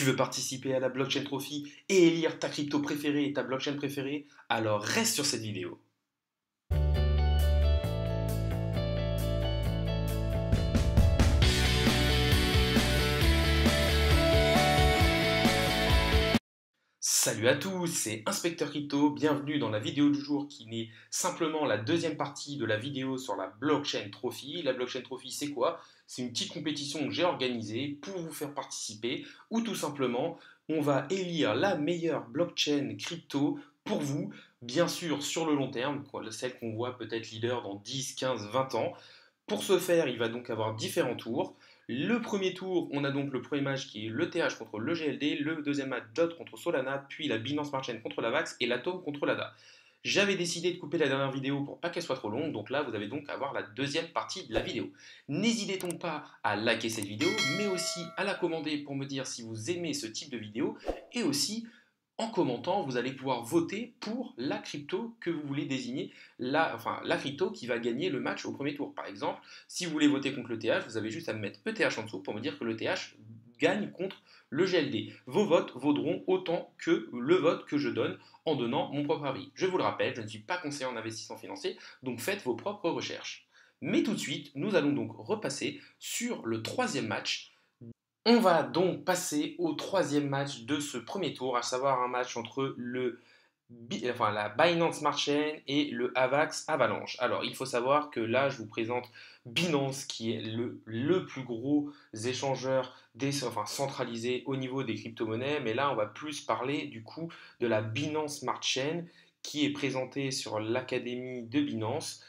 Tu veux participer à la Blockchain Trophy et élire ta crypto préférée et ta blockchain préférée? Alors reste sur cette vidéo. Salut à tous, c'est Inspecteur Crypto, bienvenue dans la vidéo du jour qui n'est simplement la deuxième partie de la vidéo sur la Blockchain Trophy. La Blockchain Trophy, c'est quoi? C'est une petite compétition que j'ai organisée pour vous faire participer, ou tout simplement, on va élire la meilleure blockchain crypto pour vous, bien sûr sur le long terme, celle qu'on voit peut-être leader dans 10, 15, 20 ans. Pour ce faire, il va donc avoir différents tours. Le premier tour, on a donc le premier match qui est le TH contre le GLD, le deuxième match DOT contre Solana, puis la Binance Smart Chain contre la VAX et l'Atom contre l'ADA. J'avais décidé de couper la dernière vidéo pour pas qu'elle soit trop longue, donc là vous allez donc avoir la deuxième partie de la vidéo. N'hésitez donc pas à liker cette vidéo, mais aussi à la commander pour me dire si vous aimez ce type de vidéo, et aussi en commentant, vous allez pouvoir voter pour la crypto que vous voulez désigner, la crypto qui va gagner le match au premier tour. Par exemple, si vous voulez voter contre le TH, vous avez juste à me mettre ETH en dessous pour me dire que le TH gagne contre le GLD. Vos votes vaudront autant que le vote que je donne en donnant mon propre avis. Je vous le rappelle, je ne suis pas conseiller en investissement financier, donc faites vos propres recherches. Mais tout de suite, nous allons donc repasser sur le troisième match. On va donc passer au troisième match de ce premier tour, à savoir un match entre la Binance Smart Chain et le Avax Avalanche. Alors, il faut savoir que là, je vous présente Binance, qui est le plus gros échangeur centralisé au niveau des crypto-monnaies. Mais là, on va plus parler du coup de la Binance Smart Chain, qui est présentée sur l'académie de Binance.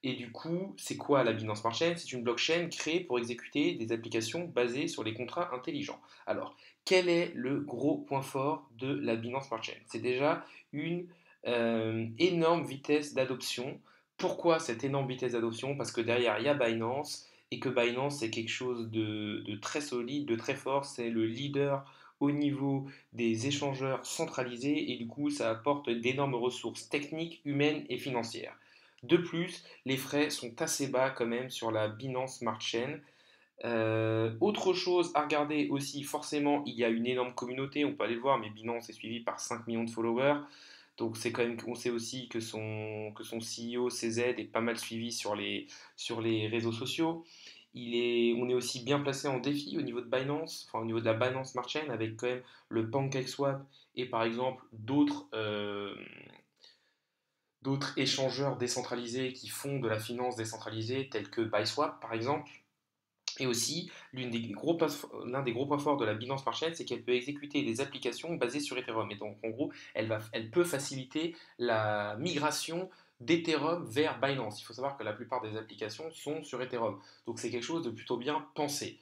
Et du coup, c'est quoi la Binance Smart Chain? C'est une blockchain créée pour exécuter des applications basées sur les contrats intelligents. Alors, quel est le gros point fort de la Binance Smart Chain? C'est déjà une énorme vitesse d'adoption. Pourquoi cette énorme vitesse d'adoption? Parce que derrière, il y a Binance, et que Binance, c'est quelque chose de très solide, de très fort. C'est le leader au niveau des échangeurs centralisés, et du coup, ça apporte d'énormes ressources techniques, humaines et financières. De plus, les frais sont assez bas quand même sur la Binance Smart Chain. Autre chose à regarder aussi, forcément, il y a une énorme communauté, on peut aller le voir, mais Binance est suivi par 5 millions de followers. Donc c'est quand même, on sait aussi que son CEO CZ est pas mal suivi sur les réseaux sociaux. On est aussi bien placé en défi au niveau de Binance, enfin au niveau de la Binance Smart Chain, avec quand même le PancakeSwap et par exemple d'autres échangeurs décentralisés qui font de la finance décentralisée, tels que BySwap par exemple. Et aussi, l'un des gros points forts de la Binance Smart Chain, c'est qu'elle peut exécuter des applications basées sur Ethereum. Et donc, en gros, elle peut faciliter la migration d'Ethereum vers Binance. Il faut savoir que la plupart des applications sont sur Ethereum. Donc, c'est quelque chose de plutôt bien pensé.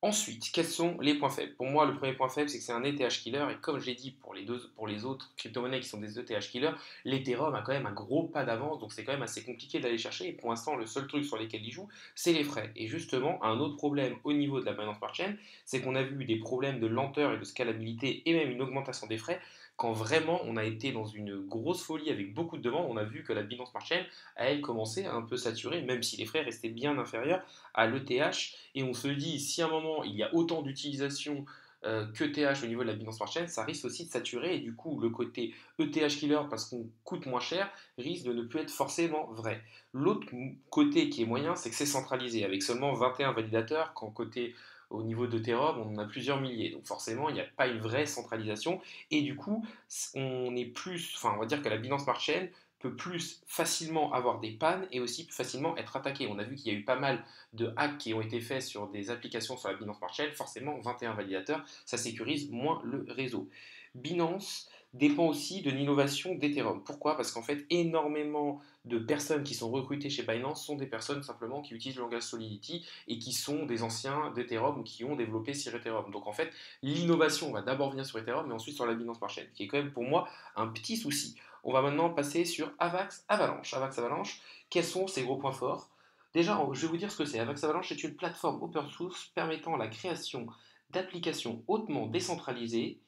Ensuite, quels sont les points faibles? Pour moi, le premier point faible, c'est que c'est un ETH killer. Et comme je l'ai dit pour les autres crypto-monnaies qui sont des ETH killers, l'Ethereum a quand même un gros pas d'avance. Donc c'est quand même assez compliqué d'aller chercher. Et pour l'instant, le seul truc sur lequel il joue, c'est les frais. Et justement, un autre problème au niveau de la Binance Smart Chain, c'est qu'on a vu des problèmes de lenteur et de scalabilité et même une augmentation des frais quand vraiment on a été dans une grosse folie avec beaucoup de demandes. On a vu que la Binance Smart Chain a elle commencé à un peu saturer, même si les frais restaient bien inférieurs à l'ETH. Et on se dit, si à un moment il y a autant d'utilisation que TH au niveau de la Binance Smart Chain, ça risque aussi de saturer. Et du coup, le côté ETH killer, parce qu'on coûte moins cher, risque de ne plus être forcément vrai. L'autre côté qui est moyen, c'est que c'est centralisé, avec seulement 21 validateurs, quand côté au niveau d'Ethereum, on en a plusieurs milliers. Donc forcément, il n'y a pas une vraie centralisation. Et du coup, on va dire que la Binance Smart Chain peut plus facilement avoir des pannes et aussi plus facilement être attaqué. On a vu qu'il y a eu pas mal de hacks qui ont été faits sur des applications sur la Binance Smart Chain. Forcément, 21 validateurs, ça sécurise moins le réseau. Binance dépend aussi de l'innovation d'Ethereum. Pourquoi? Parce qu'en fait, énormément de personnes qui sont recrutées chez Binance sont des personnes simplement qui utilisent le langage Solidity et qui sont des anciens d'Ethereum ou qui ont développé sur Ethereum. Donc en fait, l'innovation va d'abord venir sur Ethereum mais ensuite sur la Binance Smart Chain, qui est quand même pour moi un petit souci. On va maintenant passer sur Avax Avalanche. Avax Avalanche, quels sont ses gros points forts? Déjà, je vais vous dire ce que c'est. Avax Avalanche est une plateforme open source permettant la création d'applications hautement décentralisées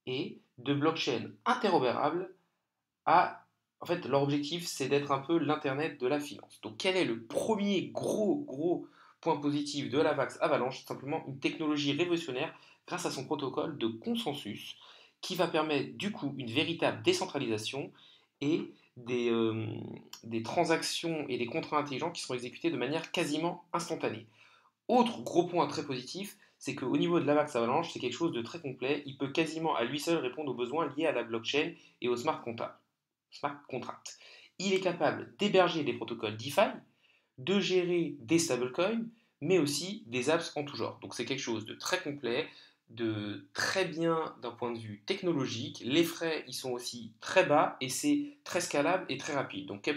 et de blockchains interopérables. En fait, leur objectif, c'est d'être un peu l'Internet de la finance. Donc, quel est le premier gros point positif de l'Avax Avalanche? C'est simplement une technologie révolutionnaire grâce à son protocole de consensus qui va permettre du coup une véritable décentralisation et des transactions et des contrats intelligents qui seront exécutés de manière quasiment instantanée. Autre gros point très positif, c'est qu'au niveau de l'AVAX Avalanche, c'est quelque chose de très complet. Il peut quasiment à lui seul répondre aux besoins liés à la blockchain et au smart contract. Il est capable d'héberger des protocoles DeFi, de gérer des stablecoins, mais aussi des apps en tout genre. Donc c'est quelque chose de très complet, de très bien d'un point de vue technologique. Les frais, ils sont aussi très bas et c'est très scalable et très rapide. Donc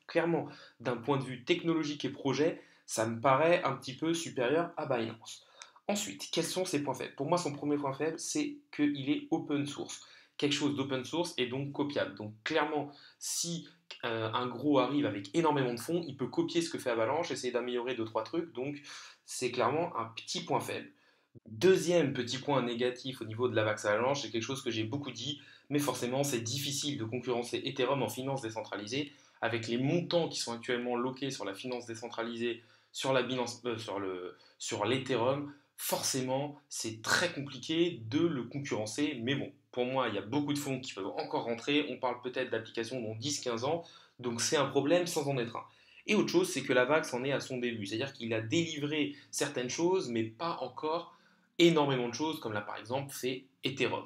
clairement, d'un point de vue technologique et projet, ça me paraît un petit peu supérieur à Binance. Ensuite, quels sont ses points faibles? Pour moi, son premier point faible, c'est qu'il est open source. Quelque chose d'open source et donc copiable. Donc clairement, si un gros arrive avec énormément de fonds, il peut copier ce que fait Avalanche, essayer d'améliorer deux trois trucs, donc c'est clairement un petit point faible. Deuxième petit point négatif au niveau de l'Avax Avalanche, c'est quelque chose que j'ai beaucoup dit, mais forcément c'est difficile de concurrencer Ethereum en finance décentralisée, avec les montants qui sont actuellement loqués sur la finance décentralisée, sur la Binance, sur l'Ethereum, forcément c'est très compliqué de le concurrencer, mais bon, pour moi il y a beaucoup de fonds qui peuvent encore rentrer, on parle peut-être d'applications dans 10-15 ans, donc c'est un problème sans en être un. Et autre chose, c'est que l'Avax en est à son début, c'est-à-dire qu'il a délivré certaines choses, mais pas encore énormément de choses, comme l'a par exemple fait Ethereum.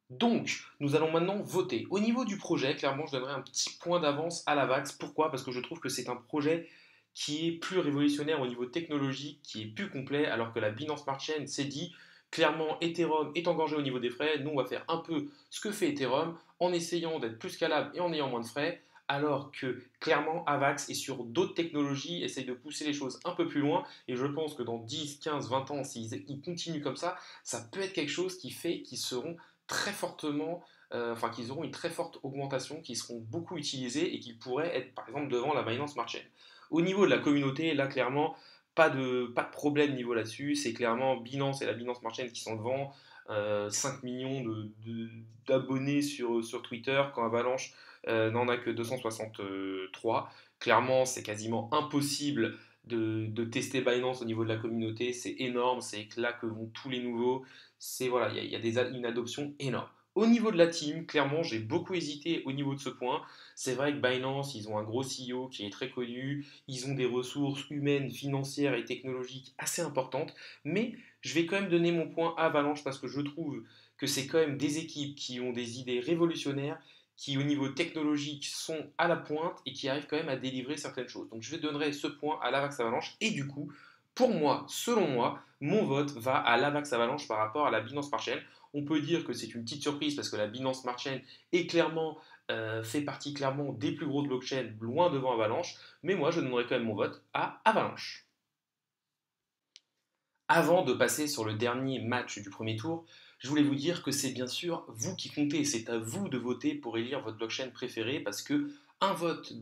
Donc, nous allons maintenant voter. Au niveau du projet, clairement, je donnerai un petit point d'avance à la VAX. Pourquoi? Parce que je trouve que c'est un projet qui est plus révolutionnaire au niveau technologique, qui est plus complet, alors que la Binance Smart Chain s'est dit, clairement, Ethereum est engorgé au niveau des frais, nous on va faire un peu ce que fait Ethereum, en essayant d'être plus scalable et en ayant moins de frais, alors que clairement Avax est sur d'autres technologies, essaye de pousser les choses un peu plus loin, et je pense que dans 10, 15, 20 ans, s'ils continuent comme ça peut être quelque chose qui fait qu'ils seront très fortement, enfin qu'ils auront une très forte augmentation, qui seront beaucoup utilisés et qui pourraient être par exemple devant la Binance Smart Chain. Au niveau de la communauté, là clairement, pas de problème niveau là-dessus, c'est clairement Binance et la Binance Smart Chain qui sont devant, 5 millions d'abonnés sur Twitter, quand Avalanche n'en a que 263. Clairement, c'est quasiment impossible de tester Binance au niveau de la communauté, c'est énorme, c'est là que vont tous les nouveaux, c'est voilà, il y a une adoption énorme. Au niveau de la team, clairement, j'ai beaucoup hésité au niveau de ce point. C'est vrai que Binance, ils ont un gros CEO qui est très connu, ils ont des ressources humaines, financières et technologiques assez importantes, mais je vais quand même donner mon point à Avalanche parce que je trouve que c'est quand même des équipes qui ont des idées révolutionnaires, qui au niveau technologique sont à la pointe et qui arrivent quand même à délivrer certaines choses. Donc je donnerai ce point à l'Avax Avalanche et du coup, pour moi, selon moi, mon vote va à l'Avax Avalanche par rapport à la Binance Smart Chain. On peut dire que c'est une petite surprise parce que la Binance Smart Chain est clairement, fait partie clairement des plus grosses blockchains, loin devant Avalanche, mais moi je donnerai quand même mon vote à Avalanche. Avant de passer sur le dernier match du premier tour, je voulais vous dire que c'est bien sûr vous qui comptez, c'est à vous de voter pour élire votre blockchain préférée parce que un vote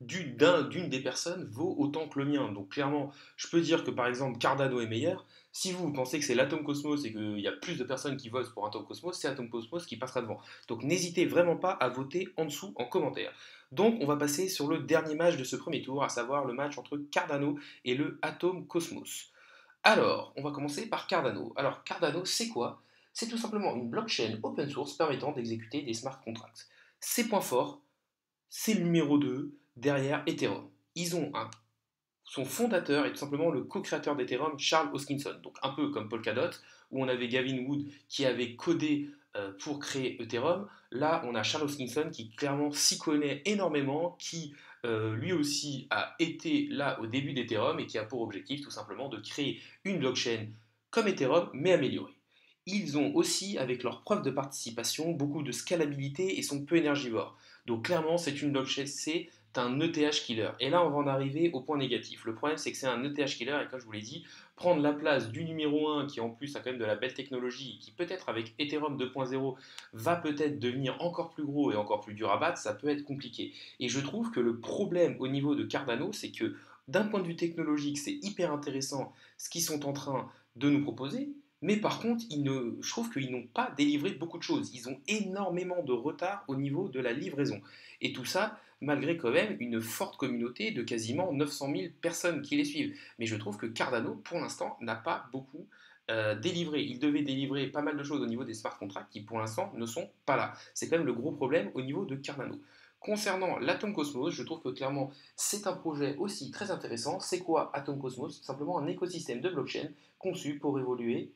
d'une des personnes vaut autant que le mien. Donc clairement, je peux dire que par exemple Cardano est meilleur. Si vous pensez que c'est l'Atom Cosmos et qu'il y a plus de personnes qui votent pour Atom Cosmos, c'est Atom Cosmos qui passera devant. Donc n'hésitez vraiment pas à voter en dessous en commentaire. Donc on va passer sur le dernier match de ce premier tour, à savoir le match entre Cardano et le Atom Cosmos. Alors, on va commencer par Cardano. Alors, Cardano, c'est quoi? C'est tout simplement une blockchain open source permettant d'exécuter des smart contracts. Ses points forts, c'est le numéro 2 derrière Ethereum. Ils ont son fondateur est tout simplement le co-créateur d'Ethereum, Charles Hoskinson. Donc un peu comme Polkadot, où on avait Gavin Wood qui avait codé pour créer Ethereum. Là, on a Charles Hoskinson qui clairement s'y connaît énormément, qui lui aussi a été là au début d'Ethereum et qui a pour objectif tout simplement de créer une blockchain comme Ethereum, mais améliorée. Ils ont aussi, avec leur preuve de participation, beaucoup de scalabilité et sont peu énergivores. Donc clairement, c'est une blockchain, c'est un ETH killer. Et là, on va en arriver au point négatif. Le problème, c'est que c'est un ETH killer, et comme je vous l'ai dit, prendre la place du numéro 1, qui en plus a quand même de la belle technologie, qui peut-être avec Ethereum 2.0 va peut-être devenir encore plus gros et encore plus dur à battre, ça peut être compliqué. Et je trouve que le problème au niveau de Cardano, c'est que d'un point de vue technologique, c'est hyper intéressant ce qu'ils sont en train de nous proposer, mais par contre, je trouve qu'ils n'ont pas délivré beaucoup de choses. Ils ont énormément de retard au niveau de la livraison. Et tout ça, malgré quand même une forte communauté de quasiment 900 000 personnes qui les suivent. Mais je trouve que Cardano, pour l'instant, n'a pas beaucoup il devait délivrer pas mal de choses au niveau des smart contracts qui pour l'instant ne sont pas là. C'est quand même le gros problème au niveau de Cardano. Concernant l'Atom Cosmos, je trouve que clairement c'est un projet aussi très intéressant. C'est quoi Atom Cosmos? Simplement un écosystème de blockchain conçu pour évoluer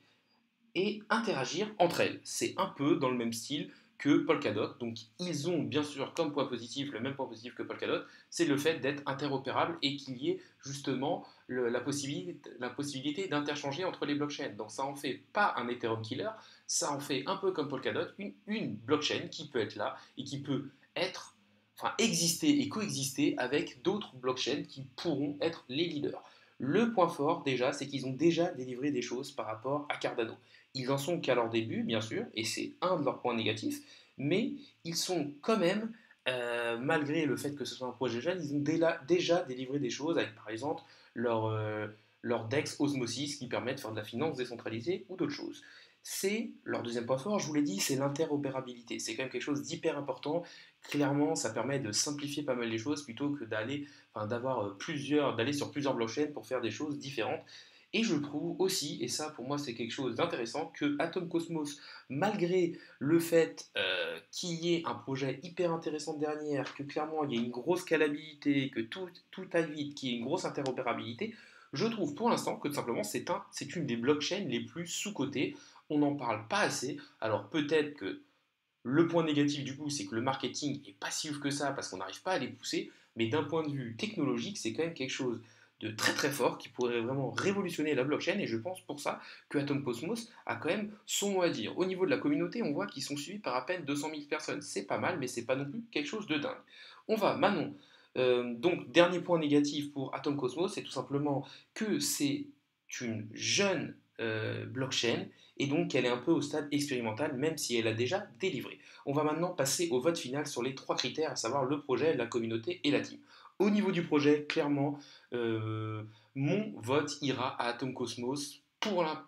et interagir entre elles. C'est un peu dans le même style que Polkadot. Donc ils ont bien sûr comme point positif, le même point positif que Polkadot, c'est le fait d'être interopérable et qu'il y ait justement la possibilité d'interchanger entre les blockchains. Donc ça en fait pas un Ethereum killer, ça en fait un peu comme Polkadot, une blockchain qui peut être là et qui peut être, enfin exister et coexister avec d'autres blockchains qui pourront être les leaders. Le point fort déjà, c'est qu'ils ont déjà délivré des choses par rapport à Cardano. Ils en sont qu'à leur début, bien sûr, et c'est un de leurs points négatifs, mais ils sont quand même, malgré le fait que ce soit un projet jeune, ils ont déjà délivré des choses avec par exemple leur, leur DEX Osmosis qui permet de faire de la finance décentralisée ou d'autres choses. C'est leur deuxième point fort, je vous l'ai dit, c'est l'interopérabilité. C'est quand même quelque chose d'hyper important. Clairement, ça permet de simplifier pas mal les choses plutôt que d'aller sur plusieurs blockchains pour faire des choses différentes. Et je trouve aussi, et ça pour moi c'est quelque chose d'intéressant, que Atom Cosmos, malgré le fait qu'il y ait un projet hyper intéressant derrière, que clairement il y ait une grosse scalabilité, que tout aille vite, qu'il y ait une grosse interopérabilité, je trouve pour l'instant que tout simplement c'est une des blockchains les plus sous-cotées. On n'en parle pas assez. Alors peut-être que le point négatif du coup, c'est que le marketing est pas si ouf que ça parce qu'on n'arrive pas à les pousser, mais d'un point de vue technologique, c'est quand même quelque chose de très très fort qui pourrait vraiment révolutionner la blockchain et je pense pour ça que Atom Cosmos a quand même son mot à dire. Au niveau de la communauté, on voit qu'ils sont suivis par à peine 200 000 personnes. C'est pas mal, mais c'est pas non plus quelque chose de dingue. On va, Manon. Donc, dernier point négatif pour Atom Cosmos, c'est tout simplement que c'est une jeune blockchain et donc elle est un peu au stade expérimental même si elle a déjà délivré. On va maintenant passer au vote final sur les trois critères, à savoir le projet, la communauté et la team. Au niveau du projet, clairement, mon vote ira à Atom Cosmos.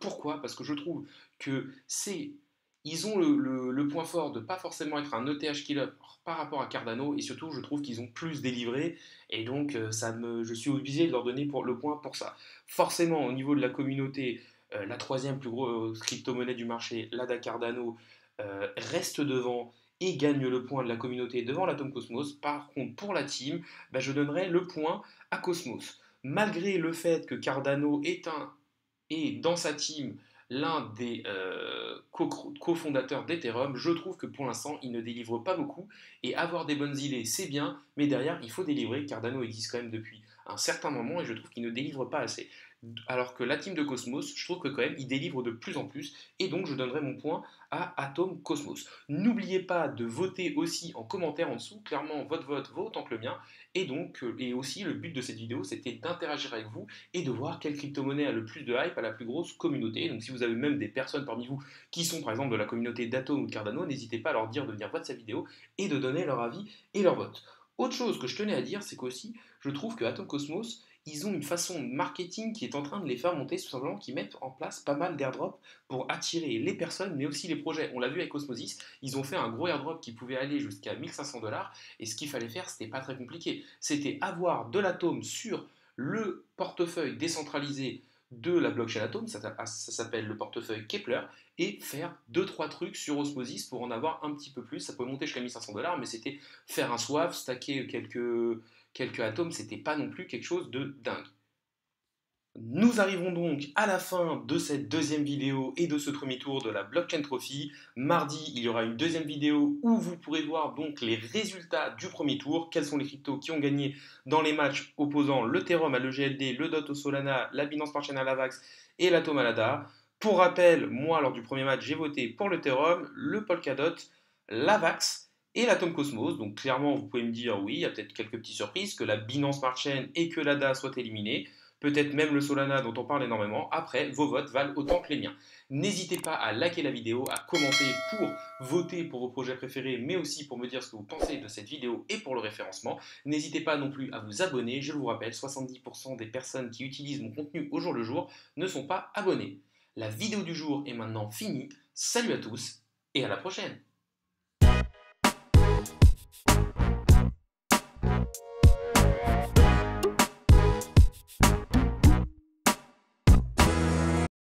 Pourquoi? Parce que je trouve que ils ont le point fort de pas forcément être un ETH killer par rapport à Cardano et surtout je trouve qu'ils ont plus délivré et donc je suis obligé de leur donner le point pour ça. Forcément au niveau de la communauté, la troisième plus grosse crypto-monnaie du marché, l'ADA Cardano, reste devant et gagne le point de la communauté devant l'Atom Cosmos. Par contre, pour la team, je donnerai le point à Cosmos. Malgré le fait que Cardano est dans sa team l'un des cofondateurs d'Ethereum, je trouve que pour l'instant, il ne délivre pas beaucoup. Et avoir des bonnes idées, c'est bien, mais derrière, il faut délivrer. Cardano existe quand même depuis un certain moment et je trouve qu'il ne délivre pas assez. Alors que la team de Cosmos, je trouve que quand même, il délivre de plus en plus. Et donc, je donnerai mon point à Atom Cosmos. N'oubliez pas de voter aussi en commentaire en dessous. Clairement, votre vote vaut autant que le mien. Et donc, et aussi, le but de cette vidéo, c'était d'interagir avec vous et de voir quelle crypto-monnaie a le plus de hype, a la plus grosse communauté. Donc, si vous avez même des personnes parmi vous qui sont, par exemple, de la communauté d'Atom ou de Cardano, n'hésitez pas à leur dire de venir voir cette vidéo et de donner leur avis et leur vote. Autre chose que je tenais à dire, c'est qu'aussi, je trouve que Atom Cosmos, ils ont une façon de marketing qui est en train de les faire monter, tout simplement, qui mettent en place pas mal d'airdrops pour attirer les personnes, mais aussi les projets. On l'a vu avec Osmosis, ils ont fait un gros airdrop qui pouvait aller jusqu'à 1500$, et ce qu'il fallait faire, c'était pas très compliqué. C'était avoir de l'atome sur le portefeuille décentralisé de la blockchain Atom, ça s'appelle le portefeuille Kepler, et faire 2-3 trucs sur Osmosis pour en avoir un petit peu plus. Ça peut monter jusqu'à 1500$, mais c'était faire un swap, stacker quelques atomes, c'était pas non plus quelque chose de dingue. Nous arrivons donc à la fin de cette deuxième vidéo et de ce premier tour de la Blockchain Trophy. Mardi, il y aura une deuxième vidéo où vous pourrez voir donc les résultats du premier tour. Quels sont les cryptos qui ont gagné dans les matchs opposant l'Ethereum à l'EGLD, le DOT au Solana, la Binance Smart Chain à l'Avax et l'Atom à l'ADA. Pour rappel, moi lors du premier match, j'ai voté pour l'Ethereum, le Polkadot, l'Avax et l'Atom Cosmos. Donc clairement, vous pouvez me dire oui, il y a peut-être quelques petites surprises, que la Binance Smart Chain et que l'ADA soient éliminés. Peut-être même le Solana dont on parle énormément. Après, vos votes valent autant que les miens. N'hésitez pas à liker la vidéo, à commenter pour voter pour vos projets préférés, mais aussi pour me dire ce que vous pensez de cette vidéo et pour le référencement. N'hésitez pas non plus à vous abonner. Je vous rappelle, 70% des personnes qui utilisent mon contenu au jour le jour ne sont pas abonnées. La vidéo du jour est maintenant finie. Salut à tous et à la prochaine!